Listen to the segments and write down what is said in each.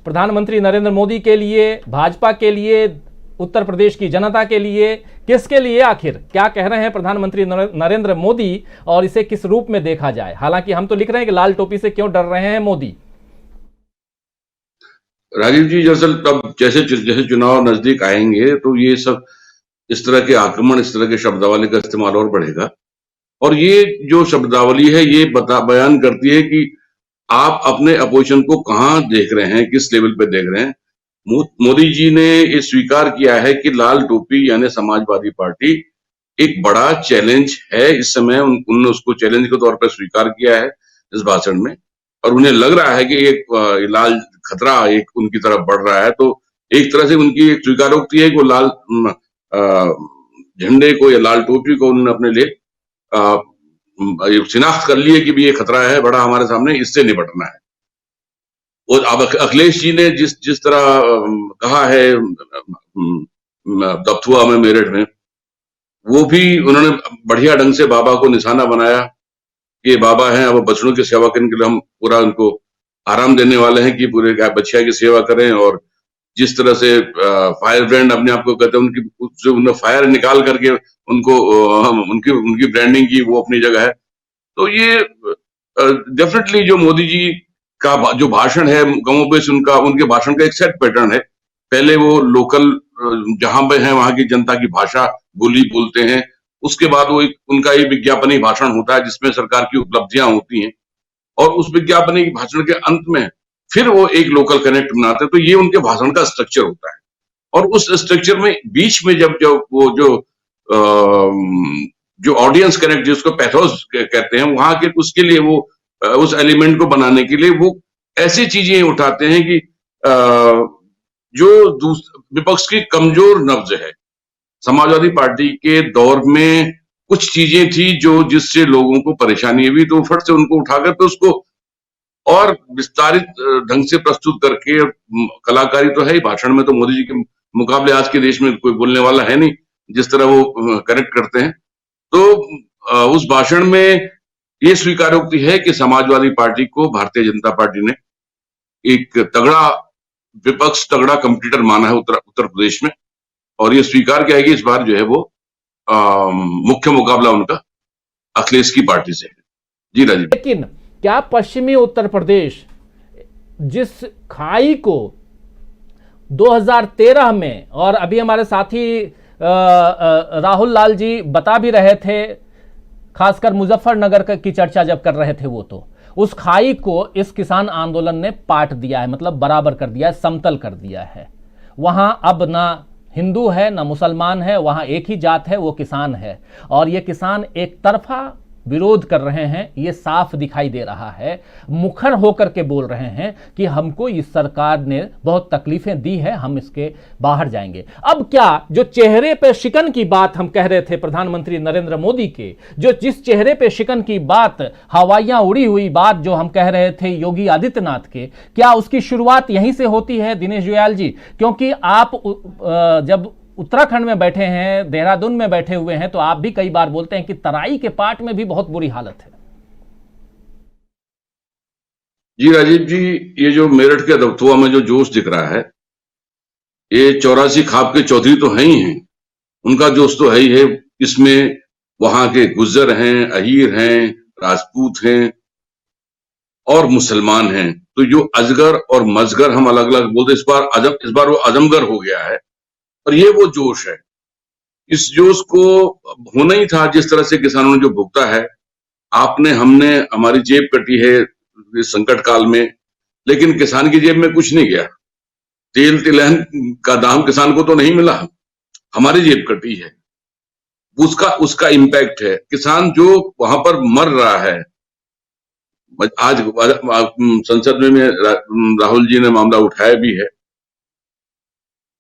प्रधानमंत्री नरेंद्र मोदी के लिए, भाजपा के लिए, उत्तर प्रदेश की जनता के लिए, किसके लिए आखिर क्या कह रहे हैं प्रधानमंत्री नरेंद्र मोदी और इसे किस रूप में देखा जाए? हालांकि हम तो लिख रहे हैं कि लाल टोपी से क्यों डर रहे हैं मोदी। राजीव जी, दरअसल अब जैसे जैसे चुनाव नजदीक आएंगे तो ये सब इस तरह के आक्रमण, इस तरह के शब्दावली का इस्तेमाल और बढ़ेगा। और ये जो शब्दावली है ये बयान करती है कि आप अपने अपोजिशन को कहां देख रहे हैं, किस लेवल पे देख रहे हैं। मोदी जी ने ये स्वीकार किया है कि लाल टोपी यानी समाजवादी पार्टी एक बड़ा चैलेंज है इस समय। उन्होंने उसको चैलेंज के तौर पर स्वीकार किया है इस भाषण में, और उन्हें लग रहा है कि एक लाल खतरा एक उनकी तरफ बढ़ रहा है। तो एक तरह से उनकी एक स्वीकारोक्ति है कि वो लाल झंडे को या लाल टोपी को उन्होंने अपने लिए शिनाख्त कर ली है कि भी ये खतरा है बड़ा हमारे सामने, इससे निपटना है। और अब अखिलेश जी ने जिस तरह कहा है दफ्तुआ में, मेरठ में, वो भी उन्होंने बढ़िया ढंग से बाबा को निशाना बनाया कि बाबा हैं, अब बच्चों की सेवा करने के लिए हम पूरा उनको आराम देने वाले हैं कि पूरे बच्चिया की सेवा करें। और जिस तरह से फायर ब्रांड अपने आप को कहते हैं, उन्होंने फायर निकाल करके उनको उनकी ब्रांडिंग की, वो अपनी जगह है। तो ये डेफिनेटली जो मोदी जी का जो भाषण है, कमोबेश उनके भाषण का एक सेट पैटर्न है। पहले वो लोकल जहां पे है वहां की जनता की भाषा बोली बोलते हैं, उसके बाद वो उनका एक विज्ञापनी भाषण होता है जिसमें सरकार की उपलब्धियां होती हैं, और उस विज्ञापनी भाषण के अंत में फिर वो एक लोकल कनेक्ट बनाते हैं। तो ये उनके भाषण का स्ट्रक्चर होता है। और उस स्ट्रक्चर में बीच में जब वो जो ऑडियंस कनेक्ट जिसको पैथोस कहते हैं, वहां के उसके लिए वो उस एलिमेंट को बनाने के लिए वो ऐसी चीजें उठाते हैं कि जो विपक्ष की कमजोर नब्ज है। समाजवादी पार्टी के दौर में कुछ चीजें थी जिससे लोगों को परेशानी हुई, तो फट से उनको उठाकर तो उसको और विस्तारित ढंग से प्रस्तुत करके, कलाकारी तो है ही भाषण में, तो मोदी जी के मुकाबले आज के देश में कोई बोलने वाला है नहीं जिस तरह वो करेक्ट करते हैं। तो उस भाषण में ये स्वीकारोक्ति है कि समाजवादी पार्टी को भारतीय जनता पार्टी ने एक तगड़ा विपक्ष, तगड़ा कंपटीटर माना है उत्तर प्रदेश में, और ये स्वीकार किया है कि इस बार जो है वो मुख्य मुकाबला उनका अखिलेश की पार्टी से है। जी राजीव। लेकिन क्या पश्चिमी उत्तर प्रदेश जिस खाई को 2013 में, और अभी हमारे साथी राहुल लाल जी बता भी रहे थे, खासकर मुजफ्फरनगर की चर्चा जब कर रहे थे, वो तो उस खाई को इस किसान आंदोलन ने पाट दिया है, मतलब बराबर कर दिया है, समतल कर दिया है। वहां अब ना हिंदू है ना मुसलमान है, वहां एक ही जात है, वो किसान है। और ये किसान एक तरफा विरोध कर रहे हैं, ये साफ दिखाई दे रहा है। मुखर होकर के बोल रहे हैं कि हमको इस सरकार ने बहुत तकलीफें दी है, हम इसके बाहर जाएंगे। अब क्या जो चेहरे पे शिकन की बात हम कह रहे थे प्रधानमंत्री नरेंद्र मोदी के, जिस चेहरे पे शिकन की बात, हवाइयां उड़ी हुई बात जो हम कह रहे थे योगी आदित्यनाथ के, क्या उसकी शुरुआत यहीं से होती है दिनेश जुयाल जी? क्योंकि आप जब उत्तराखंड में बैठे हैं, देहरादून में बैठे हुए हैं, तो आप भी कई बार बोलते हैं कि तराई के पाट में भी बहुत बुरी हालत है। जी राजीव जी, ये जो मेरठ के दफ्तुआ में जो जोश दिख रहा है, ये 84 खाप के चौधरी तो है ही हैं, उनका जोश तो है ही है। इसमें वहां के गुज्जर हैं, अहीर हैं, राजपूत हैं और मुसलमान हैं। तो जो अजगर और मजगर हम अलग अलग बोलते, इस बार वो अजमगर हो गया है। और ये वो जोश है, इस जोश को होना ही था। जिस तरह से किसानों ने जो भुगता है, हमने हमारी जेब कटी है इस संकट काल में, लेकिन किसान की जेब में कुछ नहीं गया। तेल तिलहन का दाम किसान को तो नहीं मिला, हमारी जेब कटी है, उसका इम्पैक्ट है। किसान जो वहां पर मर रहा है, आज संसद में राहुल जी ने मामला उठाया भी है।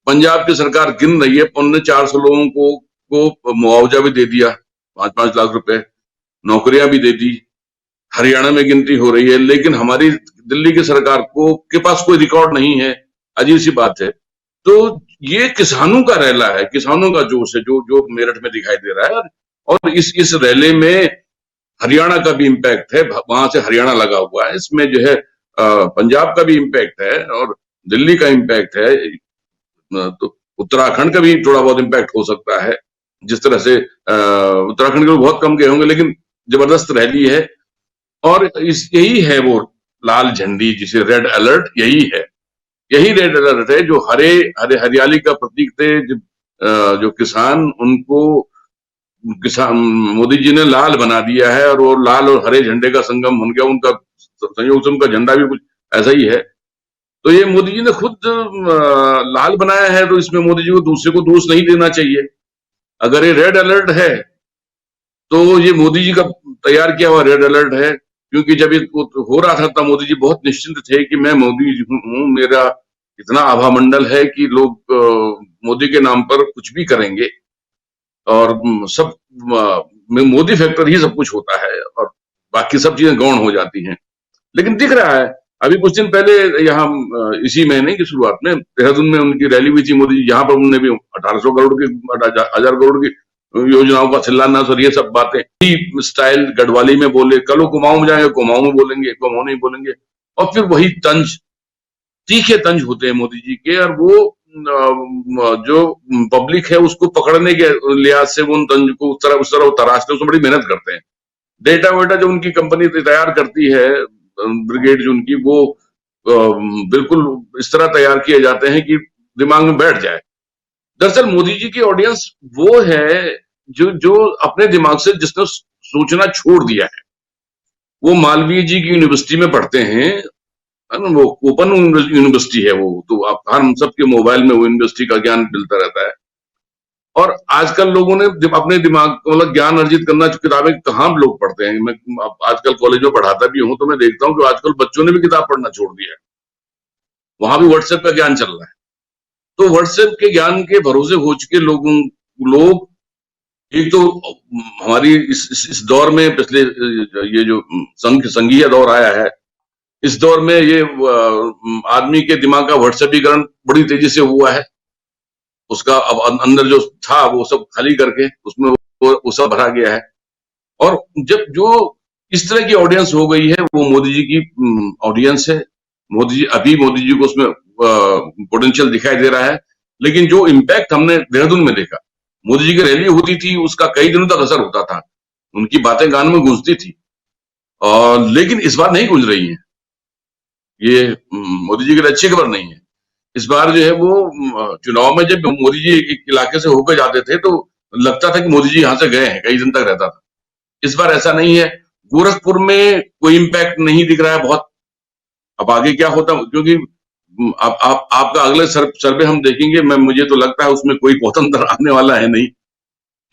पंजाब की सरकार गिन रही है, 400 लोगों को मुआवजा भी दे दिया, 5-5 लाख रुपए, नौकरियां भी दे दी। हरियाणा में गिनती हो रही है, लेकिन हमारी दिल्ली की सरकार के पास कोई रिकॉर्ड नहीं है। अजीब सी बात है। तो ये किसानों का रैला है, किसानों का जोश है जो मेरठ में दिखाई दे रहा है। और इस रैले में हरियाणा का भी इम्पैक्ट है, वहां से हरियाणा लगा हुआ है, इसमें जो है पंजाब का भी इम्पैक्ट है, और दिल्ली का इम्पैक्ट है, तो उत्तराखंड का भी थोड़ा बहुत इम्पैक्ट हो सकता है। जिस तरह से उत्तराखंड के लोग बहुत कम गए होंगे, लेकिन जबरदस्त रैली है। और यही है वो लाल झंडी, जिसे रेड अलर्ट, यही है, यही रेड अलर्ट है जो हरियाली का प्रतीक थे। जो किसान, उनको किसान मोदी जी ने लाल बना दिया है, और वो लाल और हरे झंडे का संगम बन गया। उनका संयोग से उनका झंडा भी कुछ ऐसा ही है। तो ये मोदी जी ने खुद लाल बनाया है, तो इसमें मोदी जी को दूसरे को दोष नहीं देना चाहिए। अगर ये रेड अलर्ट है तो ये मोदी जी का तैयार किया हुआ रेड अलर्ट है, क्योंकि जब ये हो रहा था तब मोदी जी बहुत निश्चिंत थे कि मैं मोदी जी हूं, मेरा इतना आभा मंडल है कि लोग मोदी के नाम पर कुछ भी करेंगे, और सब मोदी फैक्टर ही सब कुछ होता है, और बाकी सब चीजें गौण हो जाती हैं। लेकिन दिख रहा है, अभी कुछ दिन पहले यहाँ इसी महीने की शुरुआत में देहरादून में उनकी रैली हुई थी मोदी जी, यहाँ पर उन्होंने भी 1800 करोड़ की 1000 करोड़ की योजनाओं का शिलान्यास और ये सब बातें ही स्टाइल गढ़वाली में बोले। कल वो कुमाऊं में जाएंगे, कुमाऊं में बोलेंगे, कुमाऊं नहीं बोलेंगे, और फिर वही तंज, तीखे तंज होते हैं मोदी जी के। और वो जो पब्लिक है उसको पकड़ने के लिहाज से वो उन तंज को उस तरह तराशते, उसमें बड़ी मेहनत करते हैं। डेटा वेटा जो उनकी कंपनी तैयार करती है, ब्रिगेड जो उनकी, वो बिल्कुल इस तरह तैयार किए जाते हैं कि दिमाग में बैठ जाए। दरअसल मोदी जी की ऑडियंस वो है जो जो अपने दिमाग से जिसने सोचना छोड़ दिया है। वो मालवीय जी की यूनिवर्सिटी में पढ़ते हैं, है ना, वो ओपन यूनिवर्सिटी है वो, तो आप हम सबके मोबाइल में वो यूनिवर्सिटी का ज्ञान मिलता रहता है। और आजकल लोगों ने अपने दिमाग, मतलब ज्ञान अर्जित करना, किताबें कहाँ लोग पढ़ते हैं। मैं आजकल कॉलेज में पढ़ाता भी हूं, तो मैं देखता हूँ कि आजकल बच्चों ने भी किताब पढ़ना छोड़ दिया है। वहां भी व्हाट्सएप का ज्ञान चल रहा है। तो व्हाट्सएप के ज्ञान के भरोसे हो चुके लोग एक तो हमारी इस दौर में, पिछले ये जो संघीय दौर आया है, इस दौर में ये आदमी के दिमाग का व्हाट्सएपीकरण बड़ी तेजी से हुआ है। उसका अब अंदर जो था वो सब खाली करके उसमें वो सब भरा गया है। और जब जो इस तरह की ऑडियंस हो गई है, वो मोदी जी की ऑडियंस है। मोदी जी को उसमें पोटेंशियल दिखाई दे रहा है। लेकिन जो इम्पैक्ट हमने देहरादून में देखा, मोदी जी की रैली होती थी, उसका कई दिनों तक असर होता था, उनकी बातें कान में गूंजती थी, और लेकिन इस बार नहीं गूंज रही है। ये मोदी जी के लिए अच्छी खबर नहीं है। इस बार जो है वो चुनाव में जब मोदी जी एक इलाके से होकर जाते थे तो लगता था कि मोदी जी यहाँ से गए हैं, कई दिन तक रहता था। इस बार ऐसा नहीं है। गोरखपुर में कोई इम्पैक्ट नहीं दिख रहा है बहुत। अब आगे क्या होता, क्योंकि आपका अगले सर्वे हम देखेंगे, मुझे तो लगता है उसमें कोई स्वतंत्र आने वाला है नहीं,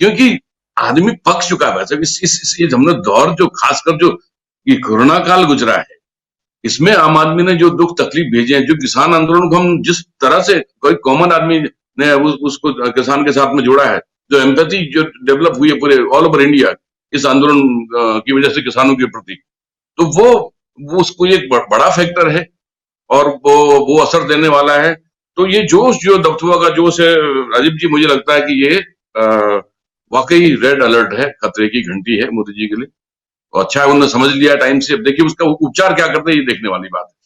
क्योंकि आदमी पक चुका है। वैसे इस हमने दौर, जो खासकर जो ये कोरोना काल गुजरा है, इसमें आम आदमी ने जो दुख तकलीफ भेजे हैं, जो किसान आंदोलन को हम जिस तरह से कोई कॉमन आदमी ने उसको किसान के साथ में जोड़ा है, जो एम्पैथी जो डेवलप हुई है पूरे ऑल ओवर इंडिया इस आंदोलन की वजह से किसानों के प्रति, तो वो उसको एक बड़ा फैक्टर है, और वो असर देने वाला है। तो ये जोश, जो दफ्तुआ का जोश है राजीव जी, मुझे लगता है कि ये वाकई रेड अलर्ट है, खतरे की घंटी है मोदी जी के लिए। और अच्छा है उन्होंने समझ लिया टाइम से। अब देखिए उसका उपचार क्या करते हैं, ये देखने वाली बात है।